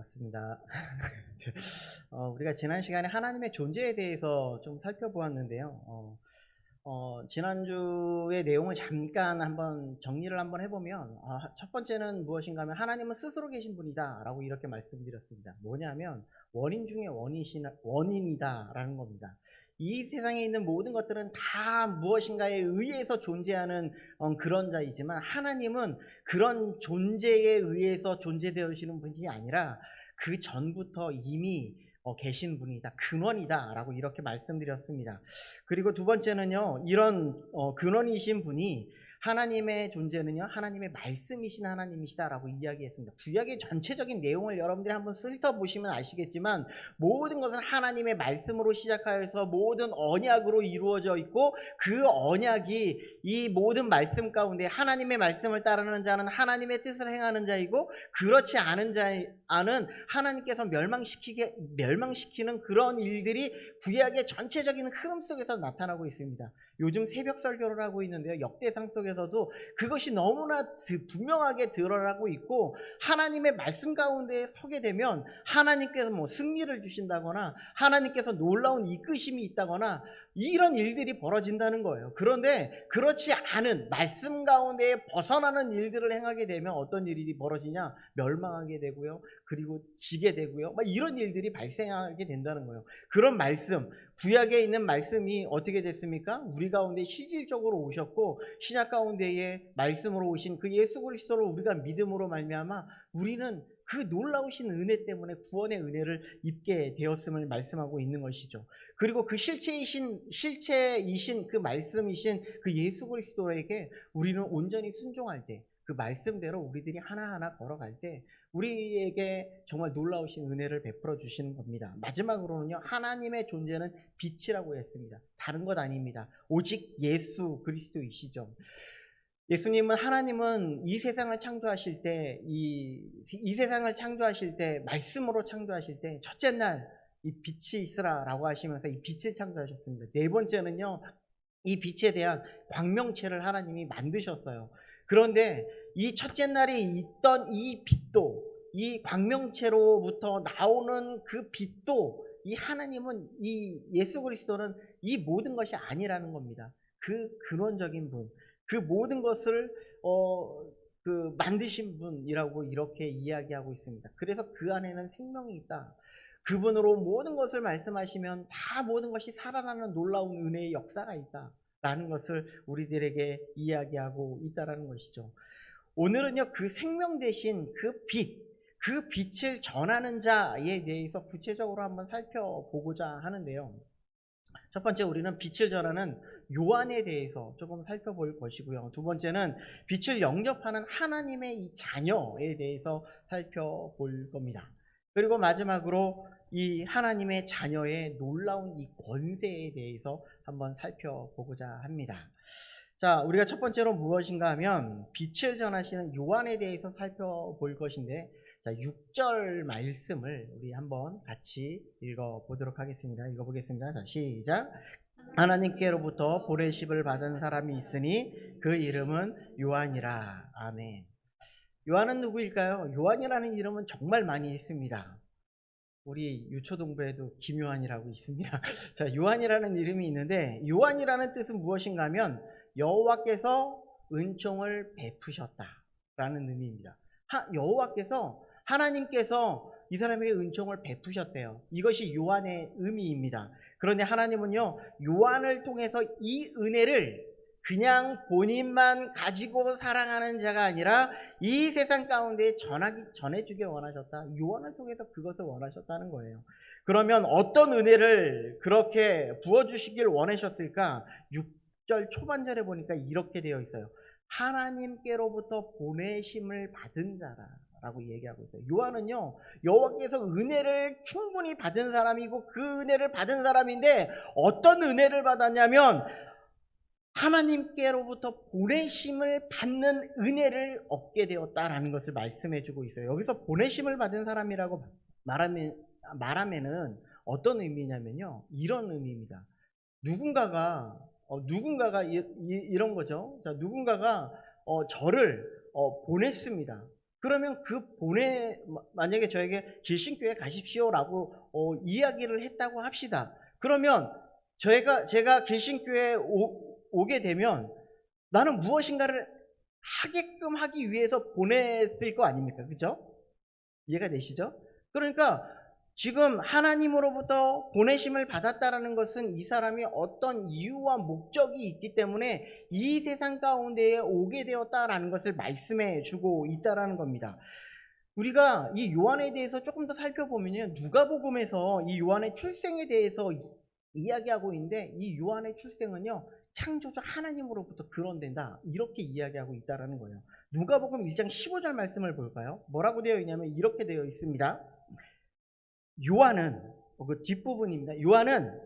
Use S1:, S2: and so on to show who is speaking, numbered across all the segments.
S1: 반갑습니다. 우리가 지난 시간에 하나님의 존재에 대해서 좀 살펴보았는데요. 지난주의 내용을 잠깐 한번 정리를 한번 해보면, 첫 번째는 무엇인가 하면 하나님은 스스로 계신 분이다 라고 이렇게 말씀드렸습니다. 뭐냐면 원인 중에 원인이다 라는 겁니다. 이 세상에 있는 모든 것들은 다 무엇인가에 의해서 존재하는 그런 자이지만, 하나님은 그런 존재에 의해서 존재되시는 분이 아니라 그 전부터 이미 계신 분이다, 근원이다 라고 이렇게 말씀드렸습니다. 그리고 두 번째는요, 이런 근원이신 분이 하나님의 존재는요, 하나님의 말씀이신 하나님이시다 라고 이야기했습니다. 구약의 전체적인 내용을 여러분들이 한번 훑어보시면 아시겠지만, 모든 것은 하나님의 말씀으로 시작하여서 모든 언약으로 이루어져 있고, 그 언약이 이 모든 말씀 가운데 하나님의 말씀을 따르는 자는 하나님의 뜻을 행하는 자이고, 그렇지 않은 자는 하나님께서 멸망시키는 그런 일들이 구약의 전체적인 흐름 속에서 나타나고 있습니다. 요즘 새벽 설교를 하고 있는데요, 역대상 속에서도 그것이 너무나 분명하게 드러나고 있고, 하나님의 말씀 가운데 서게 되면 하나님께서 승리를 주신다거나 하나님께서 놀라운 이끄심이 있다거나 이런 일들이 벌어진다는 거예요. 그런데 그렇지 않은 말씀 가운데 벗어나는 일들을 행하게 되면 어떤 일이 벌어지냐? 멸망하게 되고요, 그리고 지게 되고요, 이런 일들이 발생하게 된다는 거예요. 그런 말씀, 구약에 있는 말씀이 어떻게 됐습니까? 우리 가운데 실질적으로 오셨고, 신약 가운데에 말씀으로 오신 그 예수 그리스도를 우리가 믿음으로 말미암아 우리는 그 놀라우신 은혜 때문에 구원의 은혜를 입게 되었음을 말씀하고 있는 것이죠. 그리고 그 실체이신 그 말씀이신 그 예수 그리스도에게 우리는 온전히 순종할 때, 그 말씀대로 우리들이 하나하나 걸어갈 때 우리에게 정말 놀라우신 은혜를 베풀어 주시는 겁니다. 마지막으로는요, 하나님의 존재는 빛이라고 했습니다. 다른 것 아닙니다. 오직 예수 그리스도이시죠. 예수님은, 하나님은 이 세상을 창조하실 때, 이 세상을 창조하실 때, 말씀으로 창조하실 때 첫째 날 이 빛이 있으라 라고 하시면서 이 빛을 창조하셨습니다. 네 번째는요, 이 빛에 대한 광명체를 하나님이 만드셨어요. 그런데 이 첫째 날에 있던 이 빛도, 이 광명체로부터 나오는 그 빛도, 이 하나님은, 이 예수 그리스도는 이 모든 것이 아니라는 겁니다. 그 근원적인 분, 그 모든 것을 만드신 분이라고 이렇게 이야기하고 있습니다. 그래서 그 안에는 생명이 있다. 그분으로 모든 것을 말씀하시면 다 모든 것이 살아나는 놀라운 은혜의 역사가 있다 라는 것을 우리들에게 이야기하고 있다라는 것이죠. 오늘은요, 그 생명 대신 그 빛을 전하는 자에 대해서 구체적으로 한번 살펴보고자 하는데요. 첫 번째, 우리는 빛을 전하는 요한에 대해서 조금 살펴볼 것이고요. 두 번째는 빛을 영접하는 하나님의 이 자녀에 대해서 살펴볼 겁니다. 그리고 마지막으로 이 하나님의 자녀의 놀라운 이 권세에 대해서 한번 살펴보고자 합니다. 자, 우리가 첫 번째로 무엇인가 하면 빛을 전하시는 요한에 대해서 살펴볼 것인데, 자, 6절 말씀을 우리 한번 같이 읽어보도록 하겠습니다. 읽어보겠습니다. 자, 시작. 하나님께로부터 보내심을 받은 사람이 있으니 그 이름은 요한이라. 아멘. 요한은 누구일까요? 요한이라는 이름은 정말 많이 있습니다. 우리 유초동부에도 김요한이라고 있습니다. 자, 요한이라는 이름이 있는데, 요한이라는 뜻은 무엇인가 하면 여호와께서 은총을 베푸셨다라는 의미입니다. 여호와께서, 하나님께서 이 사람에게 은총을 베푸셨대요. 이것이 요한의 의미입니다. 그런데 하나님은요, 요한을 통해서 이 은혜를 그냥 본인만 가지고 사랑하는 자가 아니라 이 세상 가운데 전해주길 원하셨다. 요한을 통해서 그것을 원하셨다는 거예요. 그러면 어떤 은혜를 그렇게 부어주시길 원하셨을까? 6절 초반절에 보니까 이렇게 되어 있어요. 하나님께로부터 보내심을 받은 자라 라고 얘기하고 있어요. 요한은요, 여호와께서 은혜를 충분히 받은 사람이고 그 은혜를 받은 사람인데, 어떤 은혜를 받았냐면 하나님께로부터 보내심을 받는 은혜를 얻게 되었다라는 것을 말씀해주고 있어요. 여기서 보내심을 받은 사람이라고 말하면은 어떤 의미냐면요, 이런 의미입니다. 누군가가 이런 거죠. 자, 누군가가 저를 보냈습니다. 그러면 만약에 저에게 길신교회 가십시오라고 이야기를 했다고 합시다. 그러면 제가 길신교회에 오게 되면 나는 무엇인가를 하게끔 하기 위해서 보냈을 거 아닙니까? 그죠? 이해가 되시죠? 그러니까 지금 하나님으로부터 보내심을 받았다라는 것은 이 사람이 어떤 이유와 목적이 있기 때문에 이 세상 가운데에 오게 되었다라는 것을 말씀해 주고 있다라는 겁니다. 우리가 이 요한에 대해서 조금 더 살펴보면요, 누가복음에서 이 요한의 출생에 대해서 이야기하고 있는데, 이 요한의 출생은요 창조주 하나님으로부터 근원된다, 이렇게 이야기하고 있다라는 거예요. 누가복음 1장 15절 말씀을 볼까요? 뭐라고 되어 있냐면 이렇게 되어 있습니다. 요한은 그 뒷부분입니다. 요한은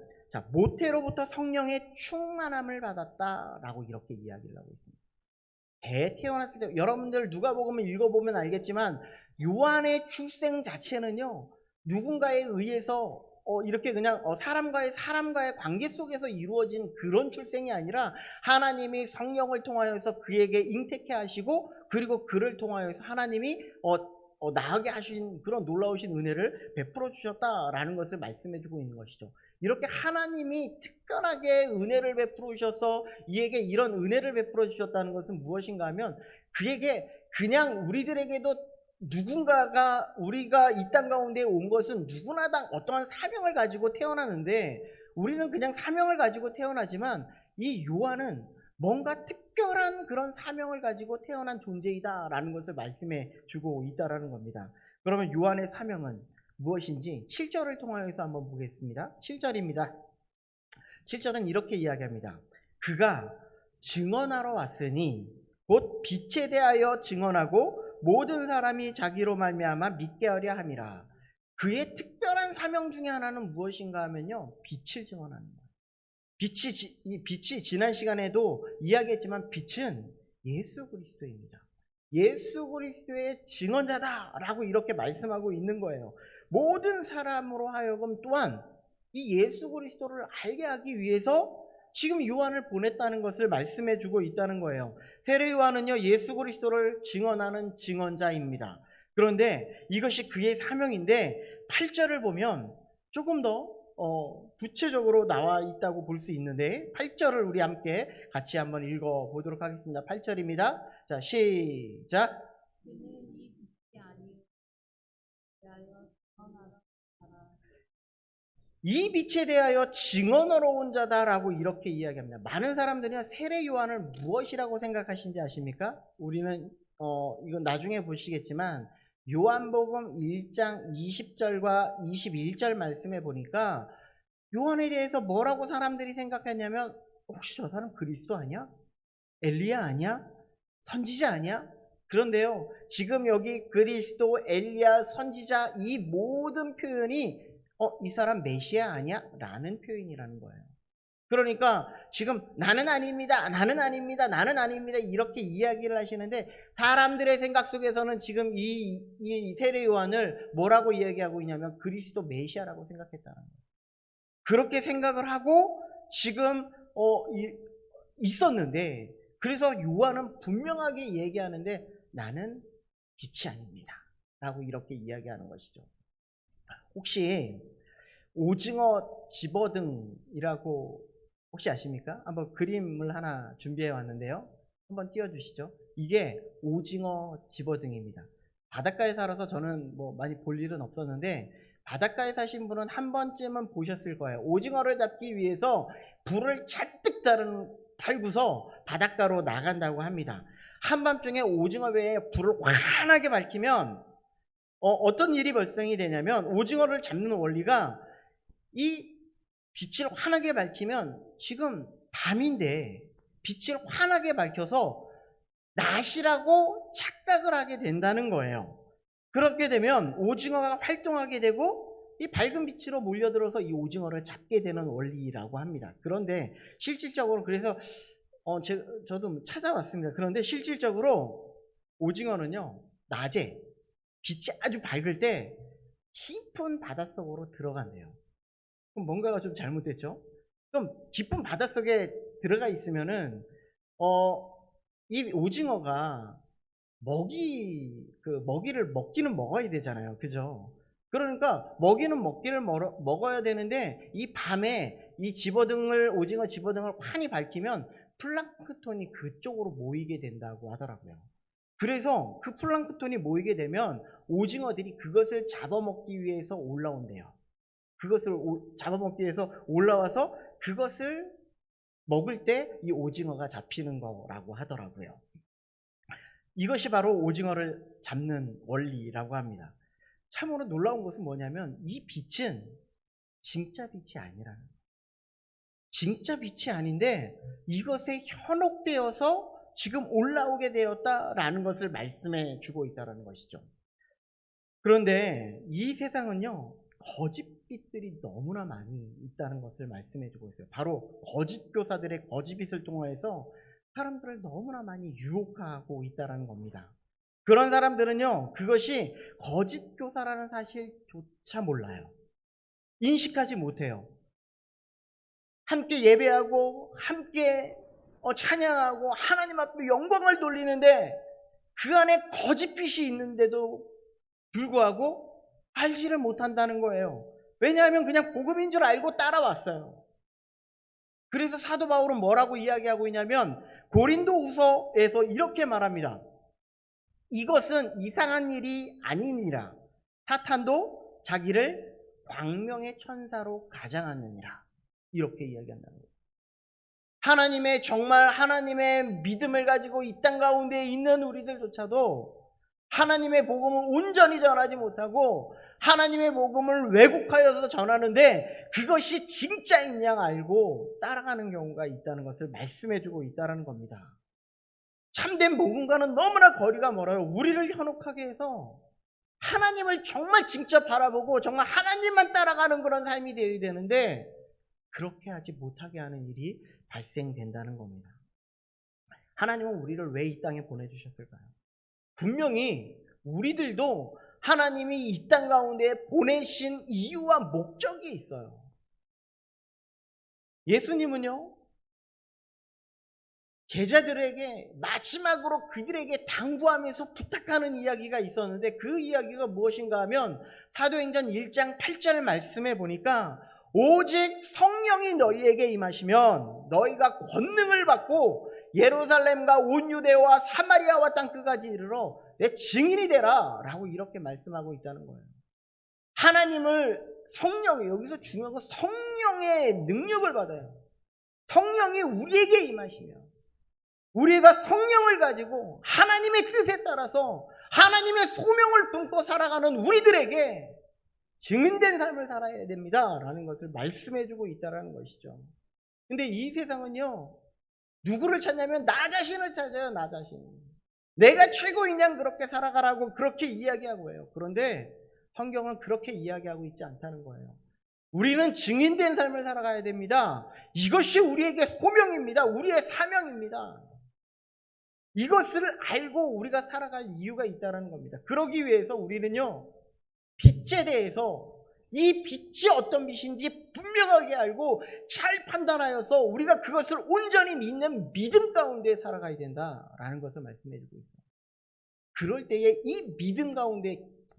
S1: 모태로부터 성령의 충만함을 받았다라고 이렇게 이야기를 하고 있습니다. 배에 태어났을 때, 여러분들 누가복음을 읽어보면 알겠지만 요한의 출생 자체는요 누군가에 의해서 이렇게 그냥 사람과의 관계 속에서 이루어진 그런 출생이 아니라 하나님이 성령을 통하여서 그에게 잉태케 하시고, 그리고 그를 통하여서 하나님이 나게 하신 그런 놀라우신 은혜를 베풀어 주셨다라는 것을 말씀해 주고 있는 것이죠. 이렇게 하나님이 특별하게 은혜를 베풀어 주셔서 이에게 이런 은혜를 베풀어 주셨다는 것은 무엇인가 하면, 그에게 그냥 우리들에게도 누군가가, 우리가 이 땅 가운데 온 것은 누구나 다 어떠한 사명을 가지고 태어나는데, 우리는 그냥 사명을 가지고 태어나지만 이 요한은 뭔가 특별한 그런 사명을 가지고 태어난 존재이다라는 것을 말씀해 주고 있다라는 겁니다. 그러면 요한의 사명은 무엇인지 7절을 통하여서 한번 보겠습니다. 7절입니다. 7절은 이렇게 이야기합니다. 그가 증언하러 왔으니 곧 빛에 대하여 증언하고 모든 사람이 자기로 말미암아 믿게 하려 함이라. 그의 특별한 사명 중에 하나는 무엇인가 하면요, 빛을 증언하는 거예요. 빛이 지난 시간에도 이야기했지만 빛은 예수 그리스도입니다. 예수 그리스도의 증언자다라고 이렇게 말씀하고 있는 거예요. 모든 사람으로 하여금 또한 이 예수 그리스도를 알게 하기 위해서 지금 요한을 보냈다는 것을 말씀해 주고 있다는 거예요. 세례 요한은요 예수 그리스도를 증언하는 증언자입니다. 그런데 이것이 그의 사명인데 8절을 보면 조금 더 구체적으로 나와 있다고 볼 수 있는데, 8절을 우리 함께 같이 한번 읽어 보도록 하겠습니다. 8절입니다. 자, 시작. 이 빛에 대하여 증언하러 온 자다라고 이렇게 이야기합니다. 많은 사람들이 세례 요한을 무엇이라고 생각하신지 아십니까? 우리는 이건 나중에 보시겠지만 요한복음 1장 20절과 21절 말씀에 보니까 요한에 대해서 뭐라고 사람들이 생각했냐면, 혹시 저 사람 그리스도 아니야? 엘리야 아니야? 선지자 아니야? 그런데요, 지금 여기 그리스도, 엘리야, 선지자, 이 모든 표현이 이 사람 메시아 아니야? 라는 표현이라는 거예요. 그러니까 지금 나는 아닙니다, 나는 아닙니다, 나는 아닙니다 이렇게 이야기를 하시는데, 사람들의 생각 속에서는 지금 이 세례 요한을 뭐라고 이야기하고 있냐면 그리스도 메시아라고 생각했다는 거예요. 그렇게 생각을 하고 지금 있었는데, 그래서 요한은 분명하게 얘기하는데 나는 빛이 아닙니다 라고 이렇게 이야기하는 것이죠. 혹시 오징어 집어등이라고 혹시 아십니까? 한번 그림을 하나 준비해 왔는데요, 한번 띄워주시죠. 이게 오징어 집어등입니다. 바닷가에 살아서 저는 뭐 많이 볼 일은 없었는데 바닷가에 사신 분은 한 번쯤은 보셨을 거예요. 오징어를 잡기 위해서 불을 잔뜩 달고서 바닷가로 나간다고 합니다. 한밤중에 오징어 배에 불을 환하게 밝히면 어떤 일이 발생이 되냐면, 오징어를 잡는 원리가, 이 빛을 환하게 밝히면 지금 밤인데 빛을 환하게 밝혀서 낮이라고 착각을 하게 된다는 거예요. 그렇게 되면 오징어가 활동하게 되고 이 밝은 빛으로 몰려들어서 이 오징어를 잡게 되는 원리라고 합니다. 그런데 실질적으로, 그래서 저도 찾아봤습니다. 그런데 실질적으로 오징어는요 낮에 빛이 아주 밝을 때 깊은 바닷속으로 들어간대요. 그럼 뭔가가 좀 잘못됐죠? 그럼 깊은 바닷속에 들어가 있으면은 이 오징어가 먹이를 먹기는 먹어야 되잖아요. 그죠? 그러니까 먹기를 먹어야 되는데 이 밤에 이 오징어 집어등을 환히 밝히면 플랑크톤이 그쪽으로 모이게 된다고 하더라고요. 그래서 그 플랑크톤이 모이게 되면 오징어들이 그것을 잡아먹기 위해서 올라온대요. 잡아먹기 위해서 올라와서 그것을 먹을 때 이 오징어가 잡히는 거라고 하더라고요. 이것이 바로 오징어를 잡는 원리라고 합니다. 참으로 놀라운 것은 뭐냐면 이 빛은 진짜 빛이 아니라는 거예요. 진짜 빛이 아닌데 이것에 현혹되어서 지금 올라오게 되었다라는 것을 말씀해 주고 있다는 것이죠. 그런데 이 세상은요, 거짓빛들이 너무나 많이 있다는 것을 말씀해 주고 있어요. 바로 거짓 교사들의 거짓빛을 통해서 사람들을 너무나 많이 유혹하고 있다는 겁니다. 그런 사람들은요, 그것이 거짓 교사라는 사실조차 몰라요. 인식하지 못해요. 함께 예배하고 함께 찬양하고 하나님 앞에 영광을 돌리는데 그 안에 거짓빛이 있는데도 불구하고 알지를 못한다는 거예요. 왜냐하면 그냥 복음인 줄 알고 따라왔어요. 그래서 사도 바울은 뭐라고 이야기하고 있냐면 고린도후서에서 이렇게 말합니다. 이것은 이상한 일이 아니니라. 사탄도 자기를 광명의 천사로 가장하느니라. 이렇게 이야기한다는 거예요. 정말 하나님의 믿음을 가지고 이 땅 가운데 있는 우리들조차도 하나님의 복음을 온전히 전하지 못하고 하나님의 복음을 왜곡하여서 전하는데 그것이 진짜인 양 알고 따라가는 경우가 있다는 것을 말씀해주고 있다는 겁니다. 참된 복음과는 너무나 거리가 멀어요. 우리를 현혹하게 해서 하나님을 정말 직접 바라보고 정말 하나님만 따라가는 그런 삶이 되어야 되는데 그렇게 하지 못하게 하는 일이 발생된다는 겁니다. 하나님은 우리를 왜 이 땅에 보내주셨을까요? 분명히 우리들도 하나님이 이 땅 가운데 보내신 이유와 목적이 있어요. 예수님은요, 제자들에게 마지막으로 그들에게 당부하면서 부탁하는 이야기가 있었는데 그 이야기가 무엇인가 하면 사도행전 1장 8절 말씀에 보니까 오직 성령이 너희에게 임하시면 너희가 권능을 받고 예루살렘과 온 유대와 사마리아와 땅끝까지 이르러 내 증인이 되라 라고 이렇게 말씀하고 있다는 거예요. 여기서 중요한 건 성령의 능력을 받아요. 성령이 우리에게 임하시면 우리가 성령을 가지고 하나님의 뜻에 따라서 하나님의 소명을 품고 살아가는 우리들에게 증인된 삶을 살아야 됩니다 라는 것을 말씀해주고 있다는 것이죠. 근데 이 세상은요, 누구를 찾냐면 나 자신을 찾아요. 나 자신. 내가 최고인 양 그렇게 살아가라고 그렇게 이야기하고 해요. 그런데 성경은 그렇게 이야기하고 있지 않다는 거예요. 우리는 증인된 삶을 살아가야 됩니다. 이것이 우리에게 소명입니다. 우리의 사명입니다. 이것을 알고 우리가 살아갈 이유가 있다는 겁니다. 그러기 위해서 우리는요, 빛에 대해서 이 빛이 어떤 빛인지 분명하게 알고 잘 판단하여서 우리가 그것을 온전히 믿는 믿음 가운데 살아가야 된다라는 것을 말씀해 주고 있어요. 그럴 때에 이 믿음 가운데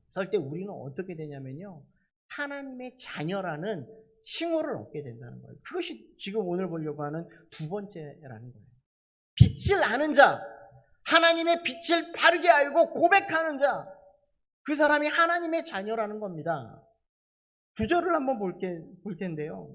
S1: 설 때 우리는 어떻게 되냐면요, 하나님의 자녀라는 칭호를 얻게 된다는 거예요. 그것이 지금 오늘 보려고 하는 두 번째라는 거예요. 빛을 아는 자, 하나님의 빛을 바르게 알고 고백하는 자, 그 사람이 하나님의 자녀라는 겁니다. 구절을 한번 볼 텐데요.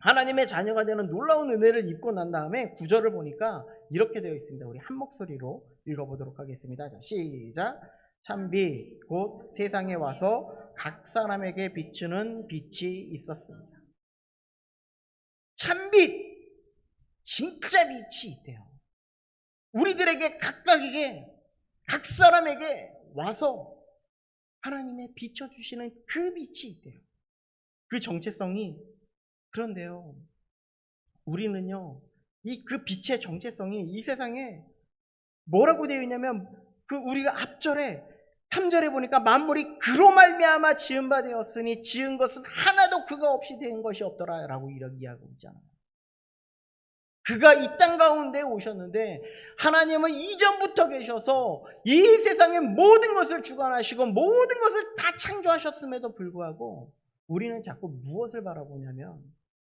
S1: 하나님의 자녀가 되는 놀라운 은혜를 입고 난 다음에 구절을 보니까 이렇게 되어 있습니다. 우리 한 목소리로 읽어보도록 하겠습니다. 자, 시작. 참빛 곧 세상에 와서 각 사람에게 비추는 빛이 있었습니다. 참빛, 진짜 빛이 있대요. 우리들에게 각각에게 각 사람에게 와서 하나님의 비춰주시는 그 빛이 있대요. 그 정체성이, 그런데요, 우리는요, 그 빛의 정체성이 이 세상에 뭐라고 되어 있냐면 우리가 앞절에 3절에 보니까 만물이 그로 말미암아 지은 바 되었으니 지은 것은 하나도 그가 없이 된 것이 없더라 라고 이렇게 이야기하고 있잖아요. 그가 이 땅 가운데 오셨는데 하나님은 이전부터 계셔서 이 세상의 모든 것을 주관하시고 모든 것을 다 창조하셨음에도 불구하고 우리는 자꾸 무엇을 바라보냐면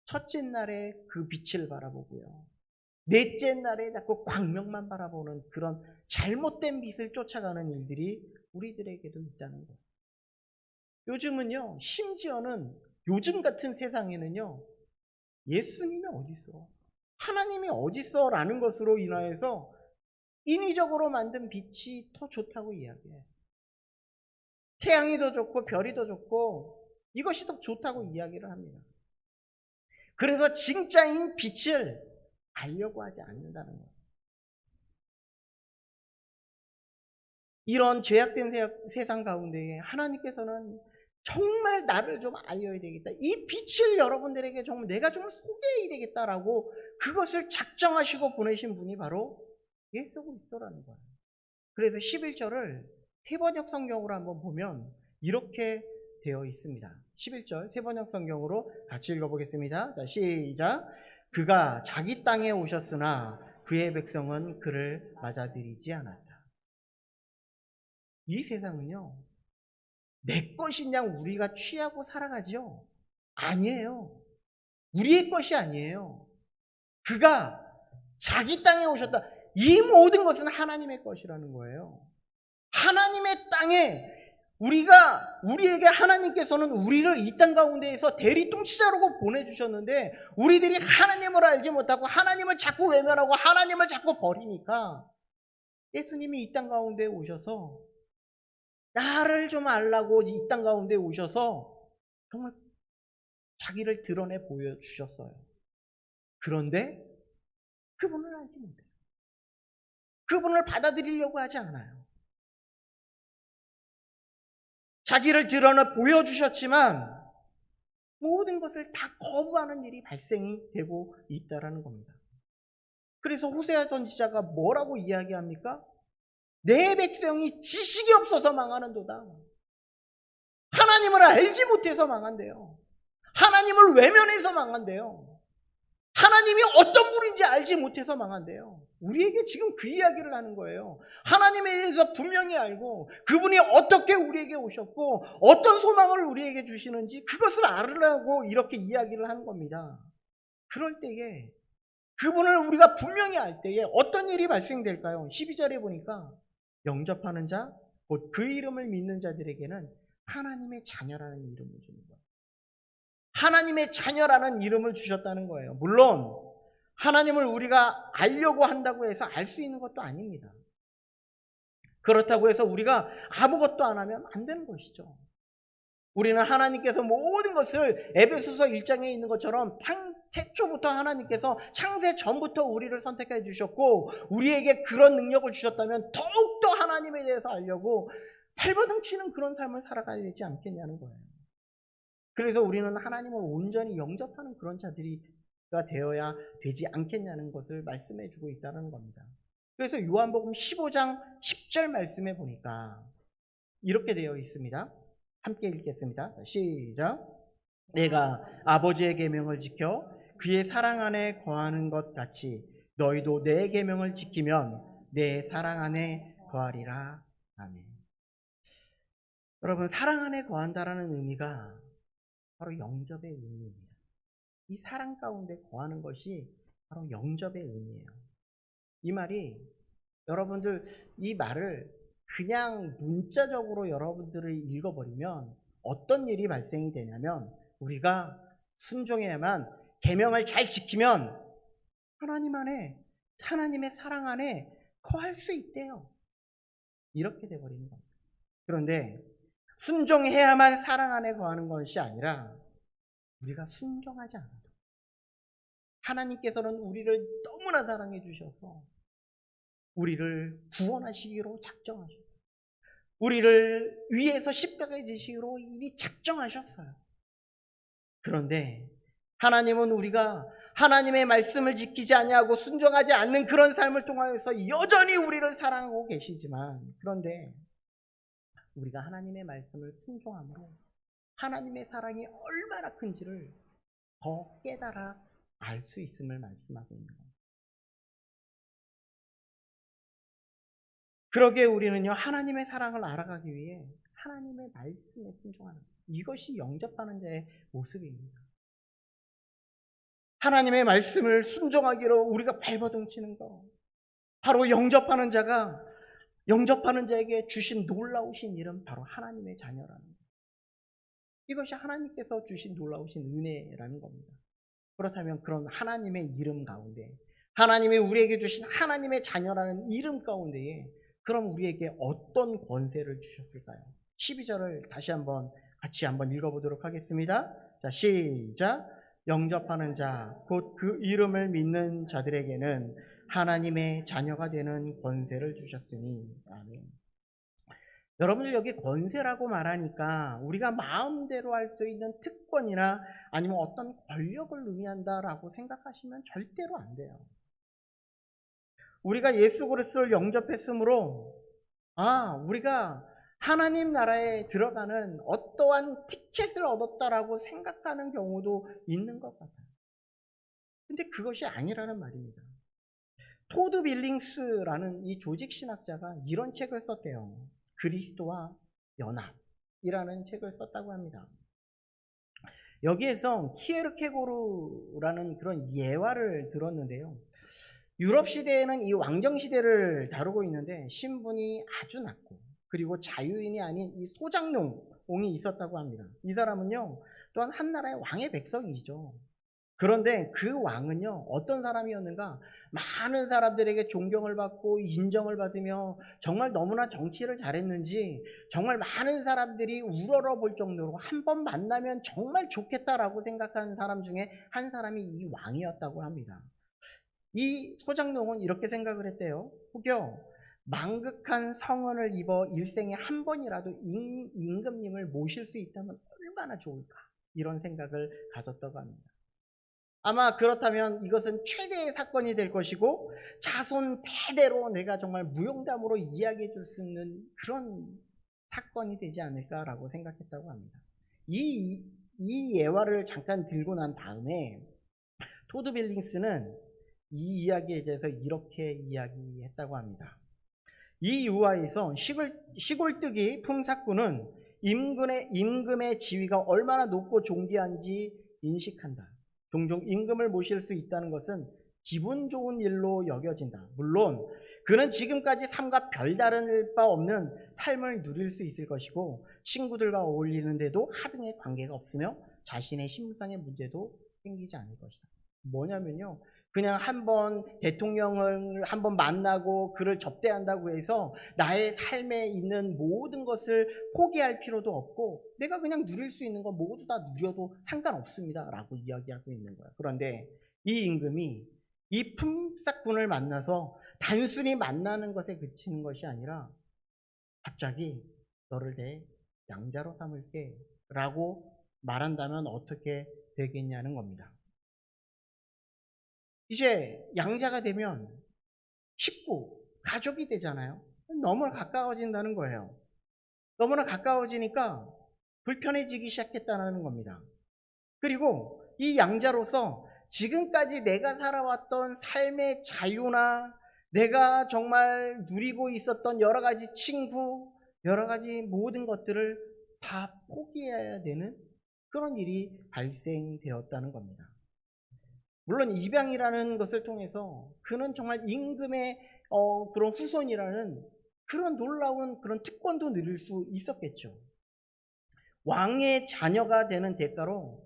S1: 첫째 날에 그 빛을 바라보고요. 넷째 날에 자꾸 광명만 바라보는 그런 잘못된 빛을 쫓아가는 일들이 우리들에게도 있다는 거예요. 요즘은요, 심지어는 요즘 같은 세상에는요, 예수님이 어디 있어? 하나님이 어디 있어? 라는 것으로 인하여서 인위적으로 만든 빛이 더 좋다고 이야기해요. 태양이 더 좋고 별이 더 좋고 이것이 더 좋다고 이야기를 합니다. 그래서 진짜인 빛을 알려고 하지 않는다는 거예요. 이런 죄악된 세상 가운데 하나님께서는 정말 나를 좀 알려야 되겠다. 이 빛을 여러분들에게 정말 내가 좀 소개해야 되겠다라고 그것을 작정하시고 보내신 분이 바로 예수 그리스도라는 거예요. 그래서 11절을 세번역 성경으로 한번 보면 이렇게 되어 있습니다. 11절 세번역 성경으로 같이 읽어보겠습니다. 자, 시작. 그가 자기 땅에 오셨으나 그의 백성은 그를 맞아들이지 않았다. 이 세상은요, 내 것이냐 우리가 취하고 살아가죠? 아니에요. 우리의 것이 아니에요. 그가 자기 땅에 오셨다. 이 모든 것은 하나님의 것이라는 거예요. 하나님의 땅에 우리에게 하나님께서는 우리를 이 땅 가운데에서 대리통치자로 보내주셨는데 우리들이 하나님을 알지 못하고 하나님을 자꾸 외면하고 하나님을 자꾸 버리니까 예수님이 이 땅 가운데 오셔서 나를 좀 알라고 이 땅 가운데 오셔서 정말 자기를 드러내 보여주셨어요. 그런데 그분을 알지 못해요. 그분을 받아들이려고 하지 않아요. 자기를 드러내 보여주셨지만 모든 것을 다 거부하는 일이 발생이 되고 있다는 겁니다. 그래서 호세아 선지자가 뭐라고 이야기합니까? 내 백성이 지식이 없어서 망하는도다. 하나님을 알지 못해서 망한대요. 하나님을 외면해서 망한대요. 하나님이 어떤 분인지 알지 못해서 망한대요. 우리에게 지금 그 이야기를 하는 거예요. 하나님에 대해서 분명히 알고 그분이 어떻게 우리에게 오셨고 어떤 소망을 우리에게 주시는지 그것을 알으라고 이렇게 이야기를 하는 겁니다. 그럴 때에 그분을 우리가 분명히 알 때에 어떤 일이 발생될까요? 12절에 보니까 영접하는 자, 곧 그 이름을 믿는 자들에게는 하나님의 자녀라는 이름을 주는 거예요. 하나님의 자녀라는 이름을 주셨다는 거예요. 물론 하나님을 우리가 알려고 한다고 해서 알 수 있는 것도 아닙니다. 그렇다고 해서 우리가 아무것도 안 하면 안 되는 것이죠. 우리는 하나님께서 모든 것을 에베소서 1장에 있는 것처럼 태초부터 하나님께서 창세 전부터 우리를 선택해 주셨고 우리에게 그런 능력을 주셨다면 더욱더 하나님에 대해서 알려고 발버둥 치는 그런 삶을 살아가야 되지 않겠냐는 거예요. 그래서 우리는 하나님을 온전히 영접하는 그런 자들이가 되어야 되지 않겠냐는 것을 말씀해 주고 있다는 겁니다. 그래서 요한복음 15장 10절 말씀해 보니까 이렇게 되어 있습니다. 함께 읽겠습니다. 시작. 내가 아버지의 계명을 지켜 그의 사랑 안에 거하는 것 같이 너희도 내 계명을 지키면 내 사랑 안에 거하리라. 아멘. 여러분, 사랑 안에 거한다라는 의미가 바로 영접의 의미입니다. 이 사랑 가운데 거하는 것이 바로 영접의 의미예요. 이 말이 여러분들 이 말을 그냥 문자적으로 여러분들을 읽어버리면 어떤 일이 발생이 되냐면 우리가 순종해야만 계명을 잘 지키면 하나님 안에 하나님의 사랑 안에 거할 수 있대요. 이렇게 돼버리는 겁니다. 그런데 순종해야만 사랑 안에 거하는 것이 아니라 우리가 순종하지 않아도 하나님께서는 우리를 너무나 사랑해 주셔서 우리를 구원하시기로 작정하셨어요. 우리를 위해서 십자가에 지시기로 이미 작정하셨어요. 그런데 하나님은 우리가 하나님의 말씀을 지키지 아니하고 순종하지 않는 그런 삶을 통하여서 여전히 우리를 사랑하고 계시지만 그런데 우리가 하나님의 말씀을 순종함으로 하나님의 사랑이 얼마나 큰지를 더 깨달아 알 수 있음을 말씀하고 있는 겁니다. 그러기에 우리는요, 하나님의 사랑을 알아가기 위해 하나님의 말씀에 순종하는 것. 이것이 영접하는 자의 모습입니다. 하나님의 말씀을 순종하기로 우리가 발버둥치는 것. 바로 영접하는 자에게 주신 놀라우신 이름, 바로 하나님의 자녀라는 것. 이것이 하나님께서 주신 놀라우신 은혜라는 겁니다. 그렇다면 그런 하나님의 이름 가운데, 하나님이 우리에게 주신 하나님의 자녀라는 이름 가운데에 그럼 우리에게 어떤 권세를 주셨을까요? 12절을 다시 같이 한번 읽어보도록 하겠습니다. 자, 시작. 영접하는 자, 곧 그 이름을 믿는 자들에게는 하나님의 자녀가 되는 권세를 주셨으니. 아멘. 여러분들 여기 권세라고 말하니까 우리가 마음대로 할 수 있는 특권이나 아니면 어떤 권력을 의미한다라고 생각하시면 절대로 안 돼요. 우리가 예수 그리스도를 영접했으므로 우리가 하나님 나라에 들어가는 어떠한 티켓을 얻었다라고 생각하는 경우도 있는 것 같아요. 근데 그것이 아니라는 말입니다. 토드 빌링스라는 이 조직신학자가 이런 책을 썼대요. 그리스도와 연합이라는 책을 썼다고 합니다. 여기에서 키에르케고르라는 그런 예화를 들었는데요. 유럽 시대에는 이 왕정 시대를 다루고 있는데 신분이 아주 낮고 그리고 자유인이 아닌 이 소장농이 있었다고 합니다. 이 사람은요, 또한 한 나라의 왕의 백성이죠. 그런데 그 왕은요, 어떤 사람이었는가? 많은 사람들에게 존경을 받고 인정을 받으며 정말 너무나 정치를 잘했는지 정말 많은 사람들이 우러러 볼 정도로 한 번 만나면 정말 좋겠다라고 생각하는 사람 중에 한 사람이 이 왕이었다고 합니다. 이 소장농은 이렇게 생각을 했대요. 혹여 망극한 성언을 입어 일생에 한 번이라도 임금님을 모실 수 있다면 얼마나 좋을까, 이런 생각을 가졌다고 합니다. 아마 그렇다면 이것은 최대의 사건이 될 것이고 자손 대대로 내가 정말 무용담으로 이야기해 줄 수 있는 그런 사건이 되지 않을까라고 생각했다고 합니다. 이 예화를 잠깐 들고 난 다음에 토드 빌링스는 이 이야기에 대해서 이렇게 이야기했다고 합니다. 이 유화에서 시골뜨기 품사꾼은 임금의 지위가 얼마나 높고 존귀한지 인식한다. 종종 임금을 모실 수 있다는 것은 기분 좋은 일로 여겨진다. 물론 그는 지금까지 삶과 별다른 바 없는 삶을 누릴 수 있을 것이고 친구들과 어울리는데도 하등의 관계가 없으며 자신의 신분상의 문제도 생기지 않을 것이다. 뭐냐면요, 그냥 한번 대통령을 한번 만나고 그를 접대한다고 해서 나의 삶에 있는 모든 것을 포기할 필요도 없고 내가 그냥 누릴 수 있는 거 모두 다 누려도 상관없습니다 라고 이야기하고 있는 거예요. 그런데 이 임금이 이 품삯꾼을 만나서 단순히 만나는 것에 그치는 것이 아니라 갑자기 너를 내 양자로 삼을게 라고 말한다면 어떻게 되겠냐는 겁니다. 이제 양자가 되면 식구, 가족이 되잖아요. 너무나 가까워진다는 거예요. 너무나 가까워지니까 불편해지기 시작했다는 겁니다. 그리고 이 양자로서 지금까지 내가 살아왔던 삶의 자유나 내가 정말 누리고 있었던 여러 가지 친구, 여러 가지 모든 것들을 다 포기해야 되는 그런 일이 발생되었다는 겁니다. 물론 입양이라는 것을 통해서 그는 정말 임금의 그런 후손이라는 그런 놀라운 그런 특권도 누릴 수 있었겠죠. 왕의 자녀가 되는 대가로,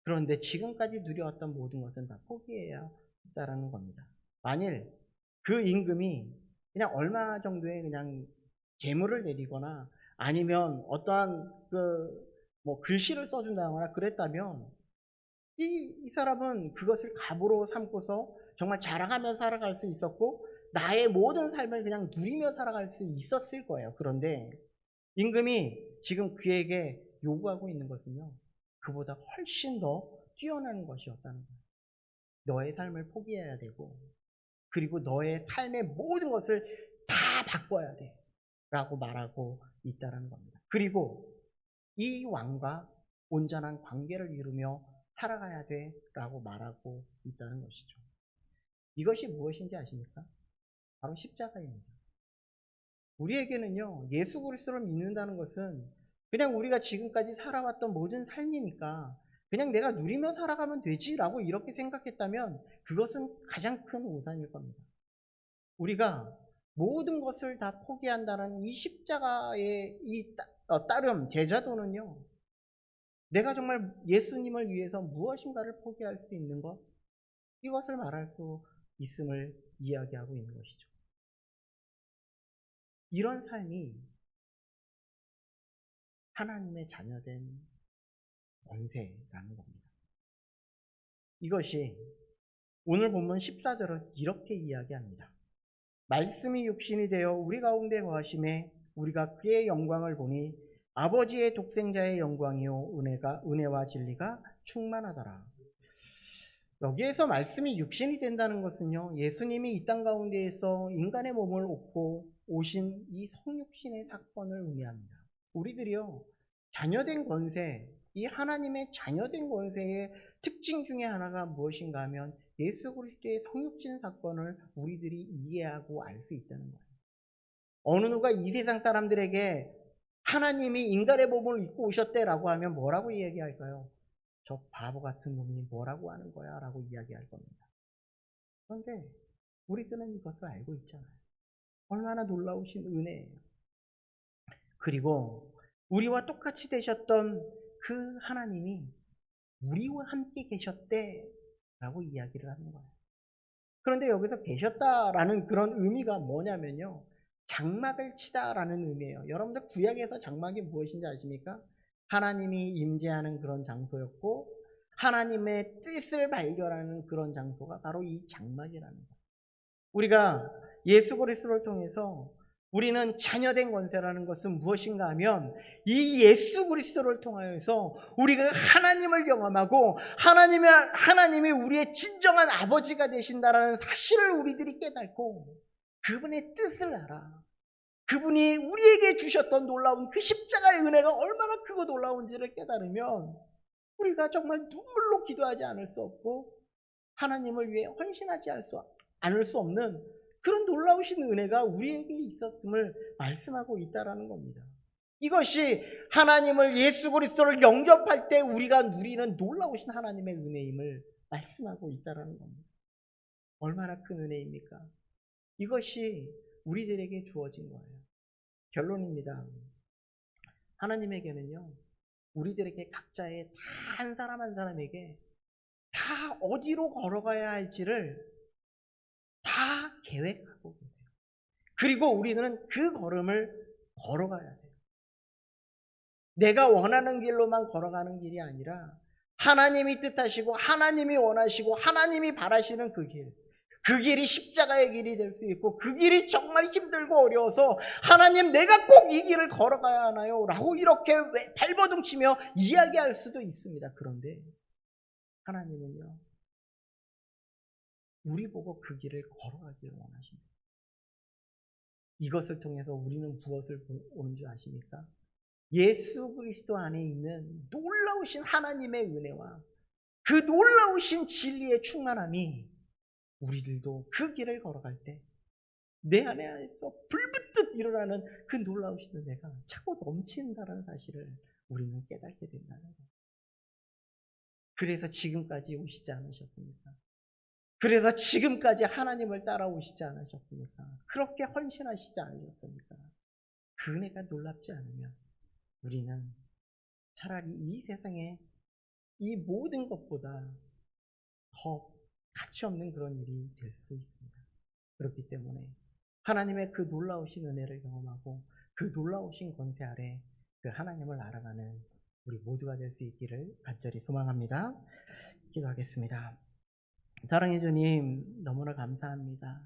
S1: 그런데 지금까지 누려왔던 모든 것은 다 포기해야 했다라는 겁니다. 만일 그 임금이 그냥 얼마 정도의 그냥 재물을 내리거나 아니면 어떠한 글씨를 써준다거나 그랬다면 이 사람은 그것을 갑으로 삼고서 정말 자랑하며 살아갈 수 있었고 나의 모든 삶을 그냥 누리며 살아갈 수 있었을 거예요. 그런데 임금이 지금 그에게 요구하고 있는 것은요, 그보다 훨씬 더 뛰어난 것이었다는 거예요. 너의 삶을 포기해야 되고 그리고 너의 삶의 모든 것을 다 바꿔야 돼 라고 말하고 있다는 겁니다. 그리고 이 왕과 온전한 관계를 이루며 살아가야 돼 라고 말하고 있다는 것이죠. 이것이 무엇인지 아십니까? 바로 십자가입니다. 우리에게는요, 예수 그리스도를 믿는다는 것은 그냥 우리가 지금까지 살아왔던 모든 삶이니까 그냥 내가 누리며 살아가면 되지라고 이렇게 생각했다면 그것은 가장 큰 오산일 겁니다. 우리가 모든 것을 다 포기한다는 이 십자가의 이 따름, 제자도는요, 내가 정말 예수님을 위해서 무엇인가를 포기할 수 있는 것, 이것을 말할 수 있음을 이야기하고 있는 것이죠. 이런 삶이 하나님의 자녀된 권세라는 겁니다. 이것이 오늘 본문 14절은 이렇게 이야기합니다. 말씀이 육신이 되어 우리 가운데 거하심에 우리가 그의 영광을 보니 아버지의 독생자의 영광이요 은혜와 진리가 충만하더라. 여기에서 말씀이 육신이 된다는 것은요, 예수님이 이 땅 가운데에서 인간의 몸을 얻고 오신 이 성육신의 사건을 의미합니다. 우리들이요, 자녀된 권세, 이 하나님의 자녀된 권세의 특징 중에 하나가 무엇인가 하면 예수 그리스도의 성육신 사건을 우리들이 이해하고 알 수 있다는 거예요. 어느 누가 이 세상 사람들에게 하나님이 인간의 몸을 입고 오셨대라고 하면 뭐라고 이야기할까요? 저 바보 같은 놈이 뭐라고 하는 거야? 라고 이야기할 겁니다. 그런데 우리들은 이것을 알고 있잖아요. 얼마나 놀라우신 은혜예요. 그리고 우리와 똑같이 되셨던 그 하나님이 우리와 함께 계셨대 라고 이야기를 하는 거예요. 그런데 여기서 계셨다라는 그런 의미가 뭐냐면요, 장막을 치다라는 의미예요. 여러분들 구약에서 장막이 무엇인지 아십니까? 하나님이 임재하는 그런 장소였고 하나님의 뜻을 발견하는 그런 장소가 바로 이 장막이라는 거예요. 우리가 예수 그리스도를 통해서 우리는 자녀된 권세라는 것은 무엇인가 하면 이 예수 그리스도를 통하여서 우리가 하나님을 경험하고 하나님이 우리의 진정한 아버지가 되신다라는 사실을 우리들이 깨닫고 그분의 뜻을 알아. 그분이 우리에게 주셨던 놀라운 그 십자가의 은혜가 얼마나 크고 놀라운지를 깨달으면 우리가 정말 눈물로 기도하지 않을 수 없고 하나님을 위해 헌신하지 않을 수 없는 그런 놀라우신 은혜가 우리에게 있었음을 말씀하고 있다는 겁니다. 이것이 하나님을 예수 그리스도를 영접할 때 우리가 누리는 놀라우신 하나님의 은혜임을 말씀하고 있다는 겁니다. 얼마나 큰 은혜입니까? 이것이 우리들에게 주어진 거예요. 결론입니다. 하나님에게는요, 우리들에게 각자의 다 한 사람 한 사람에게 다 어디로 걸어가야 할지를 다 계획하고 계세요. 그리고 우리는 그 걸음을 걸어가야 돼요. 내가 원하는 길로만 걸어가는 길이 아니라 하나님이 뜻하시고 하나님이 원하시고 하나님이 바라시는 그 길, 그 길이 십자가의 길이 될 수 있고 그 길이 정말 힘들고 어려워서 하나님 내가 꼭 이 길을 걸어가야 하나요? 라고 이렇게 발버둥치며 이야기할 수도 있습니다. 그런데 하나님은요, 우리 보고 그 길을 걸어가기를 원하십니다. 이것을 통해서 우리는 무엇을 보는 줄 아십니까? 예수 그리스도 안에 있는 놀라우신 하나님의 은혜와 그 놀라우신 진리의 충만함이 우리들도 그 길을 걸어갈 때 내 안에서 불붙듯 일어나는 그 놀라우신 은혜가 차고 넘친다는 사실을 우리는 깨닫게 된다는 거예요. 그래서 지금까지 오시지 않으셨습니까? 그래서 지금까지 하나님을 따라오시지 않으셨습니까? 그렇게 헌신하시지 않으셨습니까? 그 은혜가 놀랍지 않으면 우리는 차라리 이 세상에 이 모든 것보다 더 가치 없는 그런 일이 될 수 있습니다. 그렇기 때문에 하나님의 그 놀라우신 은혜를 경험하고 그 놀라우신 권세 아래 그 하나님을 알아가는 우리 모두가 될 수 있기를 간절히 소망합니다. 기도하겠습니다. 사랑해 주님, 너무나 감사합니다.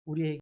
S1: 우리에게